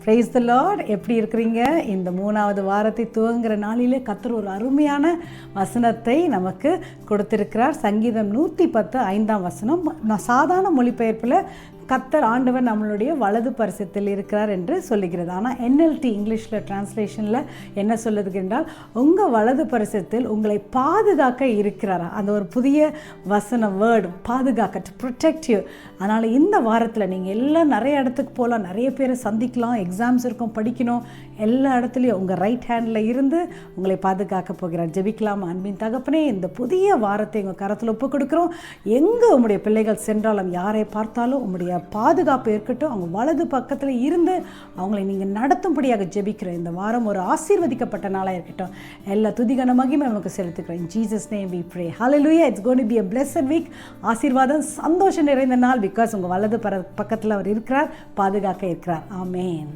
Praise the Lord. எப்படி இருக்கிறீங்க? இந்த 3வது வாரத்தை துவங்குகிற நாளிலே கர்த்தர் ஒரு அருமையான வசனத்தை நமக்கு கொடுத்திருக்கிறார். சங்கீதம் 110 5ஆம் வசனம். சாதாரண மொழிபெயர்ப்பில் கர்த்தர் ஆண்டவர் நம்மளுடைய வலது பரிசத்தில் இருக்கிறார் என்று சொல்லுகிறது. ஆனால் NLT இங்கிலீஷில் டிரான்ஸ்லேஷனில் என்ன சொல்லுது என்றால், உங்கள் வலது பரிசத்தில் உங்களை பாதுகாக்க இருக்கிறாரா. அந்த ஒரு புதிய வசனம், வேர்டு, பாதுகாக்க, டு ப்ரொடெக்ட் யூ. அதனால் இந்த வாரத்தில் நீங்கள் எல்லாம் நிறைய இடத்துக்கு போகலாம், நிறைய பேரை சந்திக்கலாம், எக்ஸாம்ஸ் இருக்கும், படிக்கணும், எல்லா இடத்துலையும் உங்கள் ரைட் ஹேண்டில் இருந்து உங்களை பாதுகாக்க போகிறார். ஜெபிக்கலாம். அன்பின் தகப்பனே, இந்த புதிய வாரத்தை உங்கள் கரத்தில் ஒப்பு கொடுக்குறோம். எங்கே உங்களுடைய பிள்ளைகள் சென்றாலும், யாரை பார்த்தாலும் உங்களுடைய பாதுகாப்பு இருக்கட்டும். அவங்க வலது பக்கத்தில் இருந்து அவங்களை நீங்கள் நடத்தும்படியாக ஜெபிக்கிறோம். இந்த வாரம் ஒரு ஆசீர்வதிக்கப்பட்ட நாளாக இருக்கட்டும். எல்லா துதிகன மகிமை நமக்கு செலுத்துக்கிறோம். In Jesus name we pray. Hallelujah. It's going to be a blessed week. ஆசீர்வாதம், சந்தோஷம் நிறைந்த நாள். பிகாஸ் உங்கள் வலது பக்கத்தில் அவர் இருக்கிறார், பாதுகாக்க இருக்கிறார். ஆமென்.